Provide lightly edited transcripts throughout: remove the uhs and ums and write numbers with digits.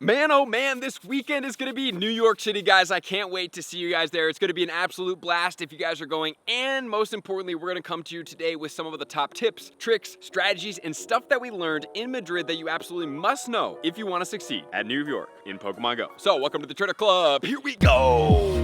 Man, oh man, this weekend is going to be New York City, guys. I can't wait to see you guys there. It's going to be an absolute blast if you guys are going. And most importantly, we're going to come to you today with some of the top tips, tricks, strategies, and stuff that we learned in Madrid that you absolutely must know if you want to succeed at New York in Pokemon Go. So welcome to the Trader Club. Here we go.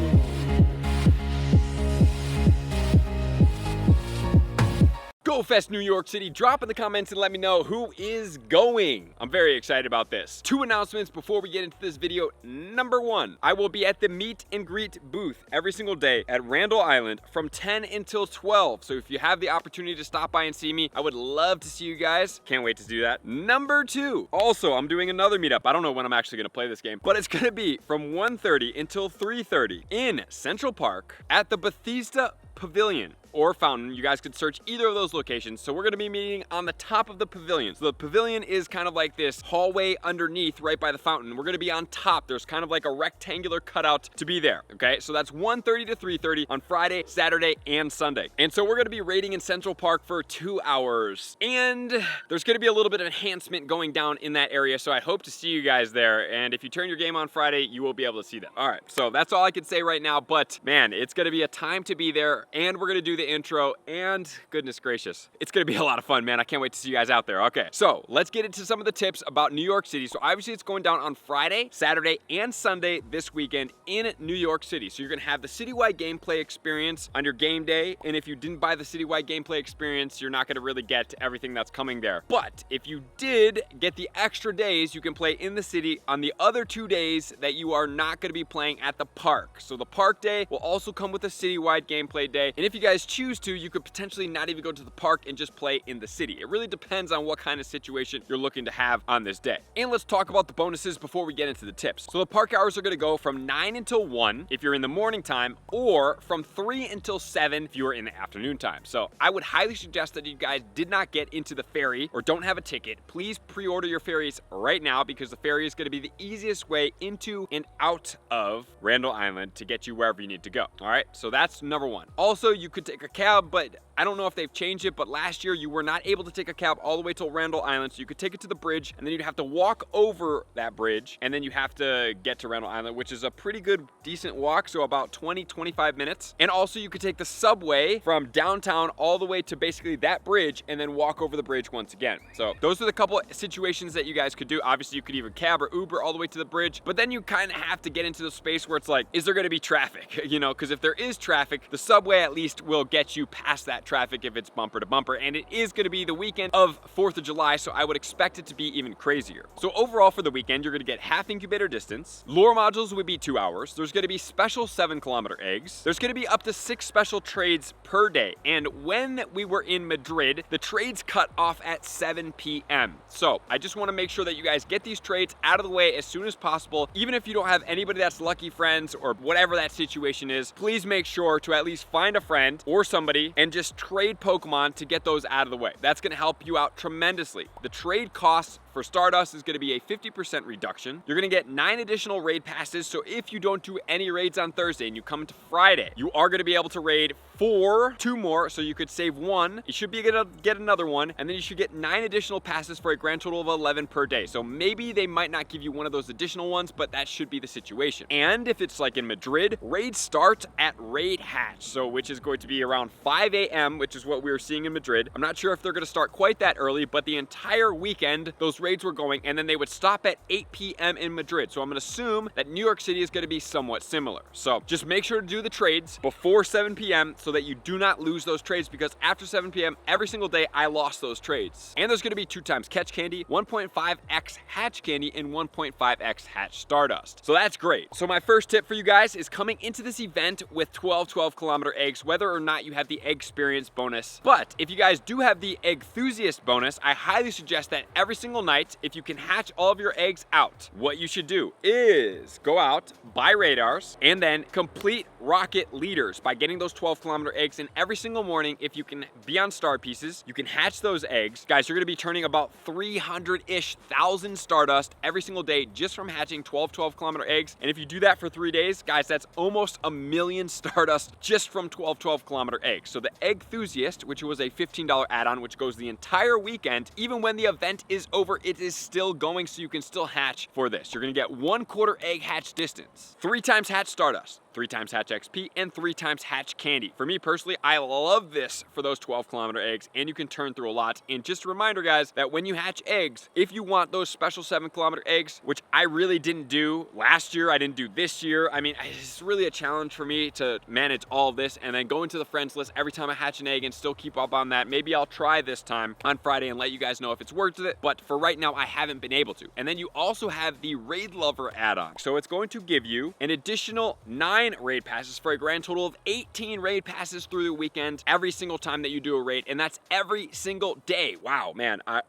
Go Fest New York City. Drop in the comments and let me know who is going. I'm very excited about this. 2 announcements before we get into this video. Number 1, I will be at the meet and greet booth every single day at Randall Island from 10 until 12. So if you have the opportunity to stop by and see me, I would love to see you guys. Can't wait to do that. Number 2, also I'm doing another meetup. I don't know when I'm actually gonna play this game, but it's gonna be from 1:30 until 3:30 in Central Park at the Bethesda Pavilion or Fountain. You guys could search either of those locations. So we're gonna be meeting on the top of the pavilion. So the pavilion is kind of like this hallway underneath right by the fountain. We're gonna be on top. There's kind of like a rectangular cutout to be there, okay? So that's 1:30 to 3:30 on Friday, Saturday, and Sunday. And so we're gonna be raiding in Central Park for 2 hours. And there's gonna be a little bit of enhancement going down in that area. So I hope to see you guys there. And if you turn your game on Friday, you will be able to see that. All right, so that's all I can say right now. But man, it's gonna be a time to be there. And we're gonna do the intro, and goodness gracious, it's gonna be a lot of fun, man. I can't wait to see you guys out there. Okay, so let's get into some of the tips about New York City. So obviously it's going down on Friday, Saturday, and Sunday this weekend in New York City. So you're gonna have the citywide gameplay experience on your game day, and if you didn't buy the citywide gameplay experience, you're not gonna really get everything that's coming there. But if you did get the extra days, you can play in the city on the other 2 days that you are not gonna be playing at the park. So the park day will also come with a citywide gameplay day, and if you guys choose to, you could potentially not even go to the park and just play in the city. It really depends on what kind of situation you're looking to have on this day. And let's talk about the bonuses before we get into the tips. So the park hours are gonna go from 9 until 1 if you're in the morning time, or from 3 until 7 if you're in the afternoon time. So I would highly suggest that you guys did not get into the ferry or don't have a ticket. Please pre-order your ferries right now, because the ferry is gonna be the easiest way into and out of Randall Island to get you wherever you need to go. All right, so that's number 1. Also, you could take a cab, but I don't know if they've changed it, but last year you were not able to take a cab all the way till Randall Island, so you could take it to the bridge, and then you'd have to walk over that bridge, and then you have to get to Randall Island, which is a pretty good, decent walk, so about 20-25 minutes. And also you could take the subway from downtown all the way to basically that bridge, and then walk over the bridge once again. So those are the couple situations that you guys could do. Obviously you could even cab or Uber all the way to the bridge, but then you kind of have to get into the space where it's like, is there gonna be traffic? You know, because if there is traffic, the subway at least will get you past that traffic if it's bumper to bumper, and it is going to be the weekend of 4th of July, so I would expect it to be even crazier. So overall for the weekend, you're going to get half incubator distance. Lure modules would be 2 hours. There's going to be special 7-kilometer eggs. There's going to be up to 6 special trades per day, and when we were in Madrid, the trades cut off at 7 p.m. So I just want to make sure that you guys get these trades out of the way as soon as possible. Even if you don't have anybody that's lucky friends or whatever that situation is, please make sure to at least find a friend or somebody and just trade Pokemon to get those out of the way. That's going to help you out tremendously. The trade costs for Stardust is going to be a 50% reduction. You're going to get 9 additional raid passes, so if you don't do any raids on Thursday and you come to Friday, you are going to be able to raid 2 more, so you could save 1. You should be able to get another one, and then you should get 9 additional passes for a grand total of 11 per day. So maybe they might not give you one of those additional ones, but that should be the situation. And if it's like in Madrid, raids start at raid hatch, so which is going to be around 5 a.m., which is what we were seeing in Madrid. I'm not sure if they're going to start quite that early, but the entire weekend, those raids were going, and then they would stop at 8 p.m. in Madrid. So I'm going to assume that New York City is going to be somewhat similar. So just make sure to do the trades before 7 p.m. so that you do not lose those trades, because after 7 p.m. every single day I lost those trades. And there's going to be 2 times catch candy, 1.5x hatch candy, and 1.5x hatch Stardust. So that's great. So my first tip for you guys is coming into this event with 12-kilometer eggs, whether or not you have the egg experience bonus. But if you guys do have the Eggthusiast bonus, I highly suggest that every single night, if you can hatch all of your eggs out, what you should do is go out, buy radars, and then complete rocket leaders by getting those 12-kilometer eggs in every single morning. If you can be on star pieces, you can hatch those eggs. Guys, you're gonna be turning about 300-ish thousand Stardust every single day just from hatching 12-kilometer eggs. And if you do that for 3 days, guys, that's almost 1 million Stardust just from 12-kilometer eggs. So the Eggthusiast, which was a $15 add-on, which goes the entire weekend, even when the event is over it is still going, so you can still hatch for this. You're gonna get 1/4 egg hatch distance, 3 times hatch Stardust, 3 times hatch XP, and 3 times hatch candy. For me personally, I love this for those 12-kilometer eggs, and you can turn through a lot. And just a reminder, guys, that when you hatch eggs, if you want those special 7-kilometer eggs, which I really didn't do last year, I didn't do this year. I mean, it's really a challenge for me to manage all of this and then go into the friends list every time I hatch an egg and still keep up on that. Maybe I'll try this time on Friday and let you guys know if it's worth it, but for right now, I haven't been able to. And then you also have the Raid Lover add-on. So it's going to give you an additional 9 raid passes for a grand total of 18 raid passes through the weekend every single time that you do a raid, and that's every single day. Wow, man, I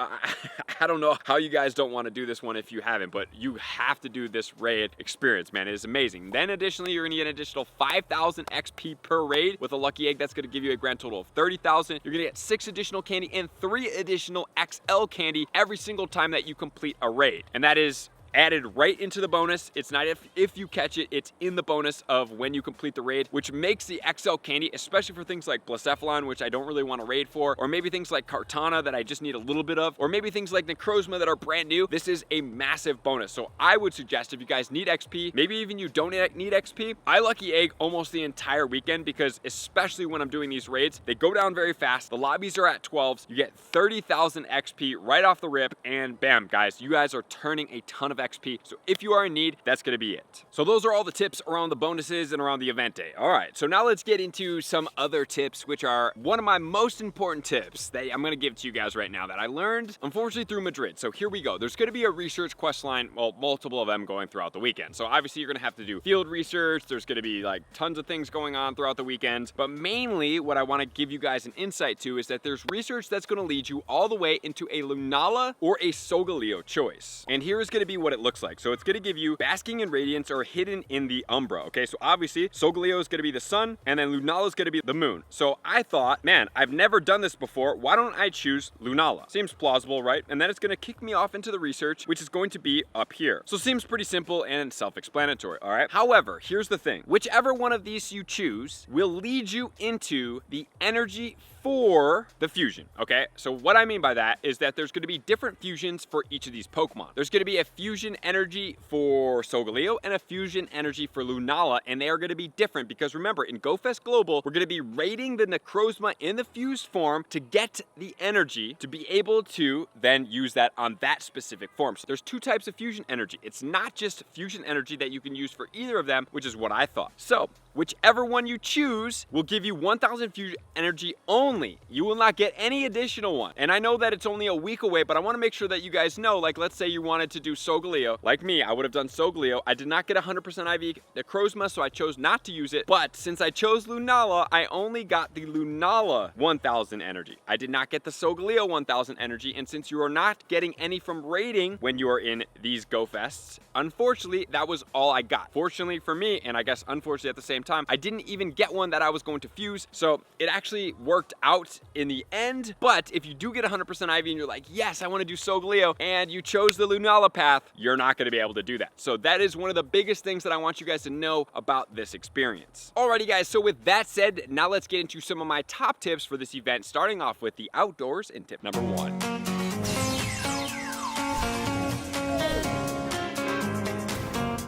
don't know how you guys don't want to do this one if you haven't, but you have to do this raid experience, man. It is amazing. Then additionally, you're gonna get an additional 5,000 XP per raid with a lucky egg. That's gonna give you a grand total of 30,000. You're gonna get 6 additional candy and 3 additional XL candy every single time that you complete a raid, and that is added right into the bonus. It's not if you catch it, it's in the bonus of when you complete the raid, which makes the XL candy, especially for things like Blacephalon, which I don't really want to raid for, or maybe things like Kartana that I just need a little bit of, or maybe things like Necrozma that are brand new. This is a massive bonus. So I would suggest if you guys need XP, maybe even you don't need XP, I lucky egg almost the entire weekend, because especially when I'm doing these raids, they go down very fast. The lobbies are at 12s. You get 30,000 XP right off the rip, and bam, guys, you guys are turning a ton of XP. So if you are in need, that's gonna be it. So those are all the tips around the bonuses and around the event day. All right, so now let's get into some other tips, which are one of my most important tips that I'm gonna give to you guys right now that I learned, unfortunately, through Madrid. So here we go. There's gonna be a research quest line, well, multiple of them going throughout the weekend. So obviously you're gonna have to do field research. There's gonna be like tons of things going on throughout the weekend. But mainly what I wanna give you guys an insight to is that there's research that's gonna lead you all the way into a Lunala or a Solgaleo choice. And here is gonna be what it looks like. So it's gonna give you Basking in Radiance or Hidden in the Umbra. Okay, so obviously Solgaleo is gonna be the sun, and then Lunala is gonna be the moon. So I thought, man, I've never done this before. Why don't I choose Lunala? Seems plausible, right? And then it's gonna kick me off into the research, which is going to be up here. So seems pretty simple and self-explanatory, all right? However, here's the thing. Whichever one of these you choose will lead you into the energy for the fusion, okay? So what I mean by that is that there's gonna be different fusions for each of these Pokemon. There's gonna be a fusion energy for Solgaleo and a fusion energy for Lunala, and they are gonna be different because remember, in GoFest Global, we're gonna be raiding the Necrozma in the fused form to get the energy to be able to then use that on that specific form. So there's 2 types of fusion energy. It's not just fusion energy that you can use for either of them, which is what I thought. So whichever one you choose will give you 1,000 fusion energy only. You will not get any additional one. And I know that it's only a week away, but I want to make sure that you guys know, like let's say you wanted to do Solgaleo. Like me, I would have done Solgaleo. I did not get 100% IV Necrozma, so I chose not to use it. But since I chose Lunala, I only got the Lunala 1,000 energy. I did not get the Solgaleo 1,000 energy, and since you are not getting any from raiding when you are in these GoFests, unfortunately, that was all I got. Fortunately for me, and I guess unfortunately at the same time, I didn't even get one that I was going to fuse, so it actually worked out in the end. But if you do get 100% IV and you're like, yes, I want to do Solgaleo, and you chose the Lunala path, you're not going to be able to do that. So that is one of the biggest things that I want you guys to know about this experience. Alrighty guys, so with that said, now let's get into some of my top tips for this event, starting off with the outdoors and tip number 1.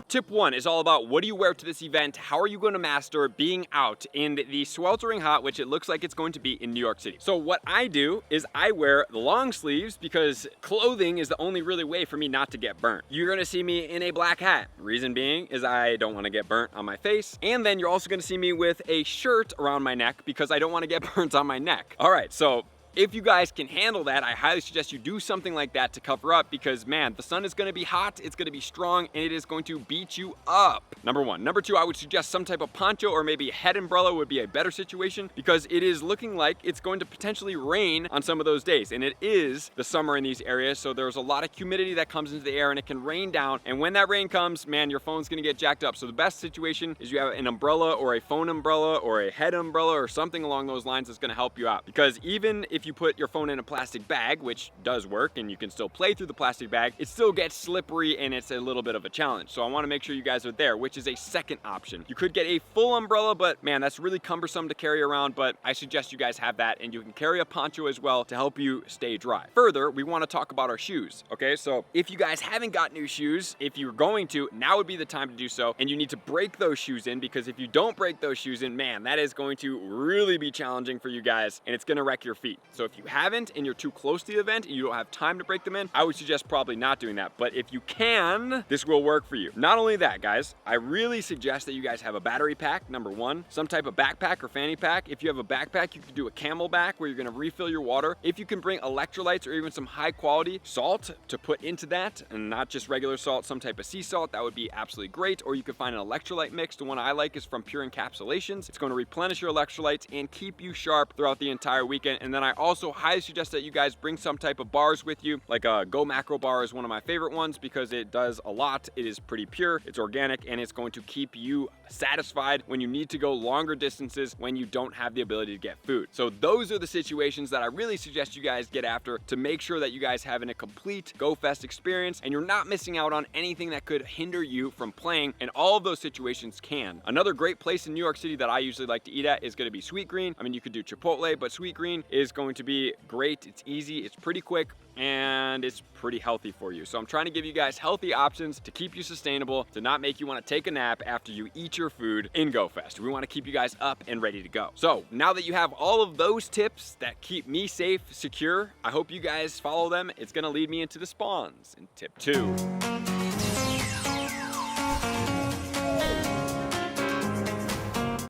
Tip 1 is all about what do you wear to this event? How are you going to master being out in the sweltering hot, which it looks like it's going to be in New York City. So what I do is I wear the long sleeves because clothing is the only really way for me not to get burnt. You're going to see me in a black hat. Reason being is I don't want to get burnt on my face. And then you're also going to see me with a shirt around my neck because I don't want to get burnt on my neck. All right, so if you guys can handle that, I highly suggest you do something like that to cover up because, man, the sun is going to be hot, it's going to be strong, and it is going to beat you up. Number 1. Number 2, I would suggest some type of poncho or maybe a head umbrella would be a better situation because it is looking like it's going to potentially rain on some of those days, and it is the summer in these areas, so there's a lot of humidity that comes into the air and it can rain down, and when that rain comes, man, your phone's going to get jacked up. So the best situation is you have an umbrella or a phone umbrella or a head umbrella or something along those lines that's going to help you out because even if if you put your phone in a plastic bag, which does work and you can still play through the plastic bag, it still gets slippery and it's a little bit of a challenge. So I want to make sure you guys are there, which is a second option. You could get a full umbrella, but man, that's really cumbersome to carry around, but I suggest you guys have that, and you can carry a poncho as well to help you stay dry. Further, we want to talk about our shoes, okay? So if you guys haven't got new shoes, if you're going to, now would be the time to do so, and you need to break those shoes in, because if you don't break those shoes in, man, that is going to really be challenging for you guys, and it's going to wreck your feet. So if you haven't and you're too close to the event and you don't have time to break them in, I would suggest probably not doing that. But if you can, this will work for you. Not only that, guys, I really suggest that you guys have a battery pack, number one, some type of backpack or fanny pack. If you have a backpack, you can do a camelback where you're going to refill your water. If you can bring electrolytes or even some high quality salt to put into that, and not just regular salt, some type of sea salt, that would be absolutely great. Or you could find an electrolyte mix. The one I like is from Pure Encapsulations. It's going to replenish your electrolytes and keep you sharp throughout the entire weekend. And then I also highly suggest that you guys bring some type of bars with you, like a Go Macro bar is one of my favorite ones because it does a lot. It is pretty pure, it's organic, and it's going to keep you satisfied when you need to go longer distances when you don't have the ability to get food. So those are the situations that I really suggest you guys get after to make sure that you guys have a complete Go Fest experience and you're not missing out on anything that could hinder you from playing, and all of those situations can. Another great place in New York City that I usually like to eat at is going to be Sweet Green. I mean, you could do Chipotle, but Sweet Green is going to be great. It's easy, it's pretty quick, and it's pretty healthy for you. So I'm trying to give you guys healthy options to keep you sustainable, to not make you want to take a nap after you eat your food in Go Fest. We want to keep you guys up and ready to go. So now that you have all of those tips that keep me safe, secure, I hope you guys follow them. It's going to lead me into the spawns in tip 2.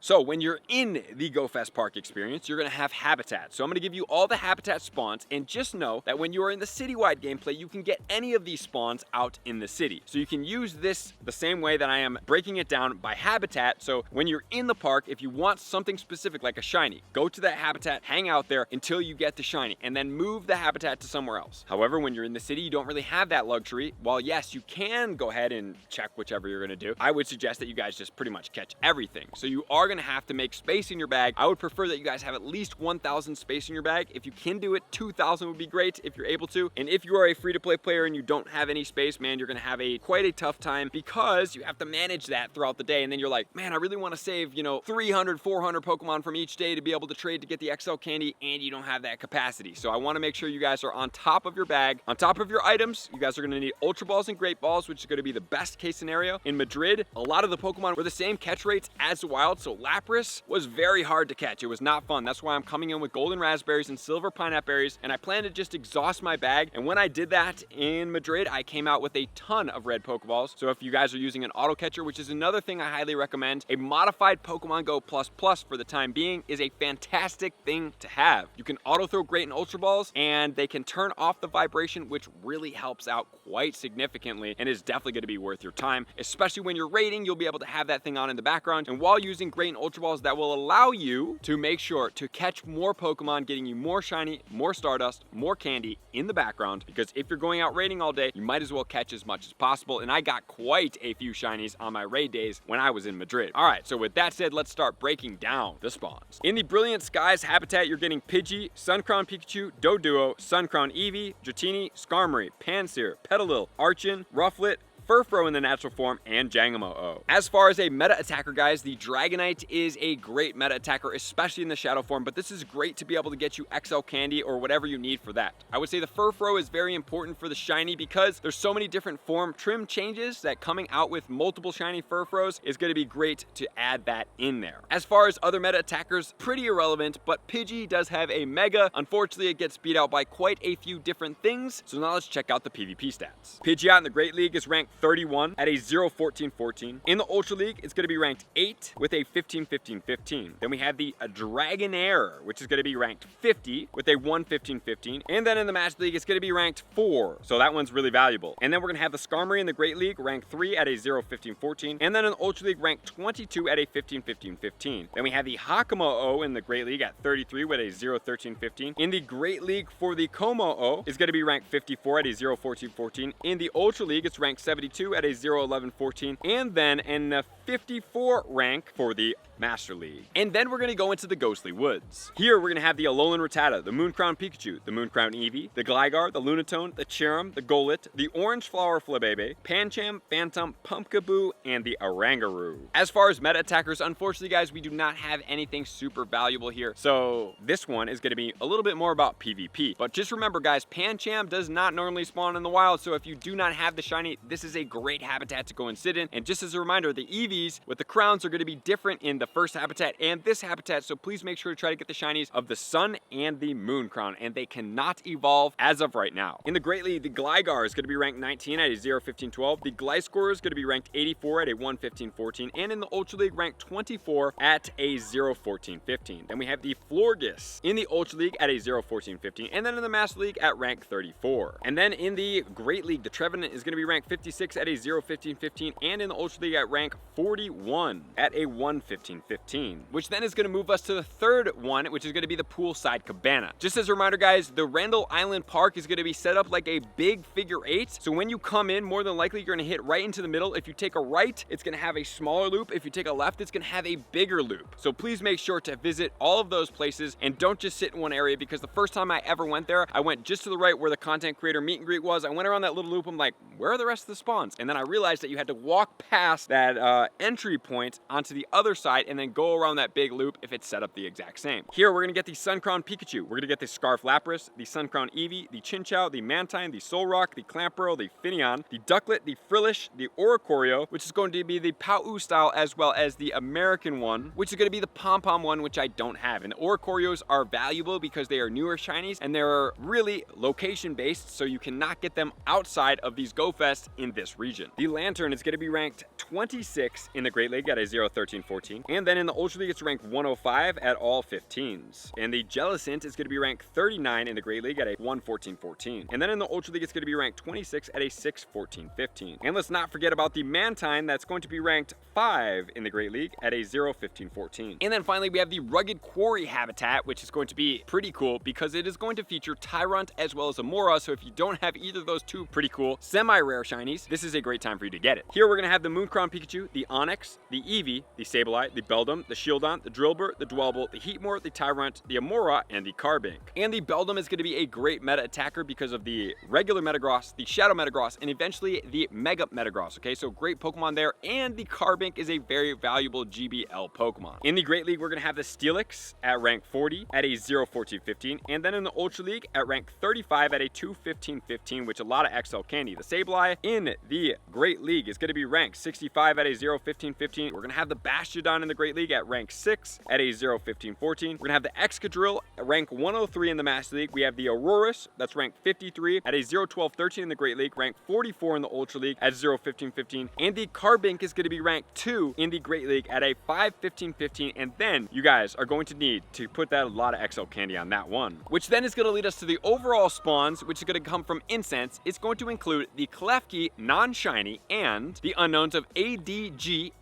So when you're in the Go Fest Park experience, you're gonna have habitat. So I'm gonna give you all the habitat spawns, and just know that when you are in the citywide gameplay, you can get any of these spawns out in the city. So you can use this the same way that I am breaking it down by habitat. So when you're in the park, if you want something specific like a shiny, go to that habitat, hang out there until you get the shiny, and then move the habitat to somewhere else. However, when you're in the city, you don't really have that luxury. While yes, you can go ahead and check whichever you're gonna do, I would suggest that you guys just pretty much catch everything. So you are gonna have to make space in your bag. I would prefer that you guys have at least 1,000 space in your bag. If you can do it, 2,000 would be great if you're able to. And if you are a free-to-play player and you don't have any space, man, you're gonna have quite a tough time, because you have to manage that throughout the day. And then you're like, man, I really want to save, 300, 400 Pokemon from each day to be able to trade to get the XL candy, and you don't have that capacity. So I want to make sure you guys are on top of your bag, on top of your items. You guys are gonna need Ultra Balls and Great Balls, which is gonna be the best case scenario. In Madrid, a lot of the Pokemon were the same catch rates as the wild, so Lapras was very hard to catch. It was not fun. That's why I'm coming in with golden raspberries and silver pineapple berries, and I plan to just exhaust my bag. And when I did that in Madrid, I came out with a ton of red Pokeballs. So if you guys are using an auto catcher, which is another thing I highly recommend, a modified Pokemon Go Plus Plus for the time being is a fantastic thing to have. You can auto throw Great and Ultra Balls, and they can turn off the vibration, which really helps out quite significantly and is definitely going to be worth your time, especially when you're raiding. You'll be able to have that thing on in the background, and while using Great and Ultra Balls, that will allow you to make sure to catch more Pokemon, getting you more shiny, more Stardust, more candy in the background, because if you're going out raiding all day, you might as well catch as much as possible. And I got quite a few shinies on my raid days when I was in Madrid. All right, so with that said, let's start breaking down the spawns. In the Brilliant Skies habitat, you're getting Pidgey, Suncrown Pikachu, Doduo, Suncrown Eevee, Dratini, Skarmory, Pansear, Petalil, Archon, Rufflet, Furfrou in the natural form, and Jangamo-O. As far as a meta attacker, guys, the Dragonite is a great meta attacker, especially in the shadow form, but this is great to be able to get you XL candy or whatever you need for that. I would say the Furfrou is very important for the shiny because there's so many different form trim changes that coming out with multiple shiny Furfrous is going to be great to add that in there. As far as other meta attackers, pretty irrelevant, but Pidgey does have a Mega. Unfortunately, it gets beat out by quite a few different things, so now let's check out the PvP stats. Pidgeot in the Great League is ranked 31 at a 0-14-14. In the Ultra League, it's going to be ranked 8 with a 15-15-15. Then we have the Dragonair, which is going to be ranked 50 with a 1-15-15. And then in the Match League, it's going to be ranked 4. So that one's really valuable. And then we're going to have the Skarmory in the Great League, ranked 3 at a 0-15-14. And then in the Ultra League, ranked 22 at a 15-15-15. Then we have the Hakamo-O in the Great League at 33 with a 0-13-15. In the Great League for the Como-O is going to be ranked 54 at a 0-14-14. In the Ultra League, it's ranked 72 at a 0-11-14. And then in the 54 rank for the Master League. And then we're gonna go into the Ghostly Woods. Here we're gonna have the Alolan Rattata, the Mooncrown Pikachu, the Mooncrown Eevee, the Gligar, the Lunatone, the Cherim, the Golett, the Orange Flower Flabebe, Pancham, Phantom, Pumpkaboo, and the Oranguru. As far as meta attackers, unfortunately guys, we do not have anything super valuable here. So this one is gonna be a little bit more about PvP. But just remember guys, Pancham does not normally spawn in the wild, so if you do not have the shiny, this is a great habitat to go and sit in. And just as a reminder, the Eevees with the crowns are gonna be different in the first habitat and this habitat, so please make sure to try to get the shinies of the Sun and the Moon Crown, and they cannot evolve as of right now. In the Great League, the Gligar is going to be ranked 19 at a 0, 15, 12. The Gliscor is going to be ranked 84 at a 1, 15, 14, and in the Ultra League ranked 24 at a 0, 14, 15. Then we have the Florges in the Ultra League at a 0, 14, 15, and then in the Master League at rank 34. And then in the Great League, the Trevenant is going to be ranked 56 at a 0, 15, 15, and in the Ultra League at rank 41 at a 1, 15, 15, which then is going to move us to the third one, which is going to be the Poolside Cabana. Just as a reminder guys, the Randall Island Park is going to be set up like a big figure 8, so when you come in, more than likely you're going to hit right into the middle. If you take a right, it's going to have a smaller loop. If you take a left, it's going to have a bigger loop. So please make sure to visit all of those places and don't just sit in one area, because the first time I ever went there, I went just to the right where the content creator meet and greet was. I went around that little loop. I'm like, where are the rest of the spawns? And then I realized that you had to walk past that entry point onto the other side and then go around that big loop if it's set up the exact same. Here we're gonna get the Suncrown Pikachu, we're gonna get the Scarf Lapras, the Suncrown Eevee, the Chinchou, the Mantine, the Solrock, the Clamperl, the Finneon, the Ducklet, the Frillish, the Oricorio, which is going to be the Pau style, as well as the American one, which is going to be the Pom-Pom one, which I don't have. And the Oricorios are valuable because they are newer shinies and they're really location based, so you cannot get them outside of these Go Fest in this region. The Lantern is going to be ranked 26 in the Great League at a 0, 13, 14, and then in the Ultra League it's ranked 105 at all 15s. And the Jellicent is going to be ranked 39 in the Great League at a 1, 14, 14. And then in the Ultra League it's going to be ranked 26 at a 6, 14, 15. And let's not forget about the Mantine, that's going to be ranked 5 in the Great League at a 0, 15, 14. And then finally we have the Rugged Quarry habitat, which is going to be pretty cool because it is going to feature Tyrunt as well as Amora. So if you don't have either of those two pretty cool semi-rare shinies, this is a great time for you to get it. Here we're going to have the Mooncrown Pikachu, the Onix, the Eevee, the Sableye, the Beldum, the Shieldon, the Drillbur, the Dwelble, the Heatmore, the Tyrunt, the Amora, and the Carbink. And the Beldum is going to be a great meta attacker because of the regular Metagross, the Shadow Metagross, and eventually the Mega Metagross. Okay, so great Pokemon there. And the Carbink is a very valuable GBL Pokemon. In the Great League, we're going to have the Steelix at rank 40 at a 0, 14, 15. And then in the Ultra League at rank 35 at a 2, 15, 15, which a lot of XL candy. The Sableye in the Great League is going to be ranked 65 at a 0, 15, 15. We're going to have the Bastiodon in the Great League at rank 6 at a 0, 15, 14. We're going to have the Excadrill at rank 103 in the Master League. We have the Aurorus that's ranked 53 at a 0, 12, 13 in the Great League, ranked 44 in the Ultra League at 0, 15, 15. And the Carbink is going to be ranked 2 in the Great League at a 5, 15, 15. And then you guys are going to need to put that a lot of XL candy on that one, which then is going to lead us to the overall spawns, which is going to come from Incense. It's going to include the Klefki non-shiny and the unknowns of ADGHINTY,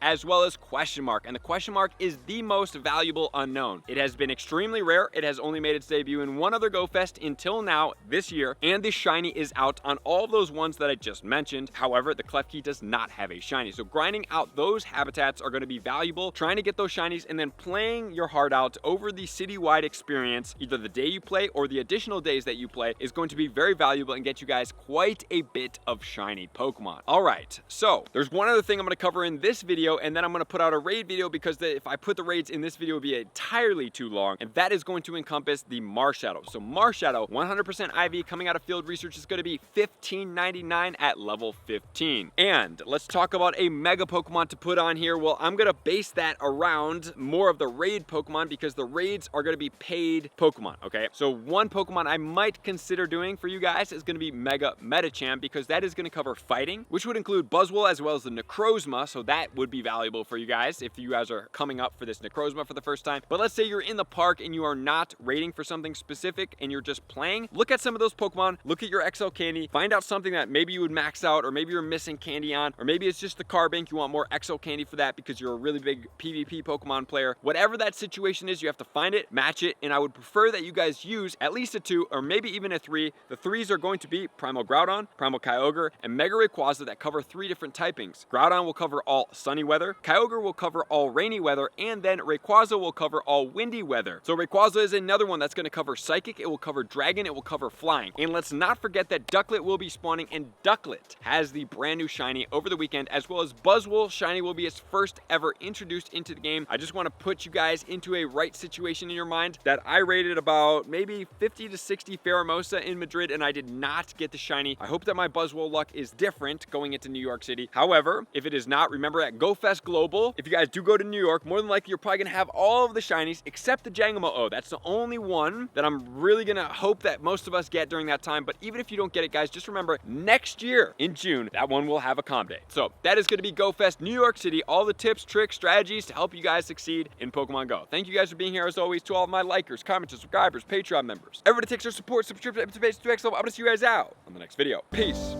as well as question mark. And the question mark is the most valuable unknown. It has been extremely rare. It has only made its debut in one other Go Fest until now this year, and the shiny is out on all of those ones that I just mentioned. However, the Klefki does not have a shiny, so grinding out those habitats are going to be valuable, trying to get those shinies and then playing your heart out over the citywide experience, either the day you play or the additional days that you play, is going to be very valuable and get you guys quite a bit of shiny Pokemon. All right, so there's one other thing I'm going to cover in this video, and then I'm going to put out a raid video because if I put the raids in this video, it would be entirely too long, and that is going to encompass the Marshadow. So Marshadow, 100% IV coming out of field research, is going to be $15.99 at level 15. And let's talk about a mega Pokemon to put on here. Well, I'm going to base that around more of the raid Pokemon because the raids are going to be paid Pokemon, okay? So one Pokemon I might consider doing for you guys is going to be Mega Medicham, because that is going to cover fighting, which would include Buzzwole as well as the Necrozma, so that would be valuable for you guys if you guys are coming up for this Necrozma for the first time. But let's say you're in the park and you are not raiding for something specific and you're just playing. Look at some of those Pokemon, look at your XL candy, find out something that maybe you would max out, or maybe you're missing candy on, or maybe it's just the Carbink, you want more XL candy for that because you're a really big PvP Pokemon player. Whatever that situation is, you have to find it, match it, and I would prefer that you guys use at least a 2 or maybe even a 3. The 3s are going to be Primal Groudon, Primal Kyogre, and Mega Rayquaza that cover cover 3 different typings. Groudon will cover all sunny weather, Kyogre will cover all rainy weather, and then Rayquaza will cover all windy weather. So Rayquaza is another one that's going to cover Psychic, it will cover Dragon, it will cover Flying. And let's not forget that Ducklet will be spawning, and Ducklet has the brand new shiny over the weekend, as well as Buzzwole shiny will be its first ever introduced into the game. I just want to put you guys into a right situation in your mind that I rated about maybe 50 to 60 Pheromosa in Madrid, and I did not get the shiny. I hope that my Buzzwole luck is different going into New York City. However, if it is not, remember at GoFest Global, if you guys do go to New York, more than likely you're probably gonna have all of the shinies except the Jangamo-O. That's the only one that I'm really gonna hope that most of us get during that time. But even if you don't get it, guys, just remember next year in June, that one will have a comm day. So that is gonna be GoFest New York City. All the tips, tricks, strategies to help you guys succeed in Pokemon Go. Thank you guys for being here as always. To all of my likers, commenters, subscribers, Patreon members, everybody takes their support, subscription, to next level. I'm gonna see you guys out on the next video. Peace.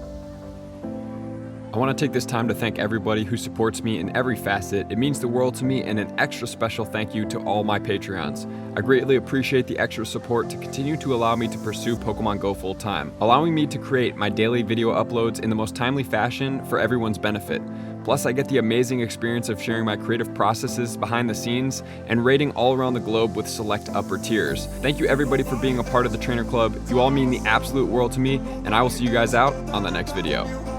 I want to take this time to thank everybody who supports me in every facet. It means the world to me, and an extra special thank you to all my Patreons. I greatly appreciate the extra support to continue to allow me to pursue Pokemon Go full time, allowing me to create my daily video uploads in the most timely fashion for everyone's benefit. Plus, I get the amazing experience of sharing my creative processes behind the scenes and raiding all around the globe with select upper tiers. Thank you everybody for being a part of the Trainer Club. You all mean the absolute world to me, and I will see you guys out on the next video.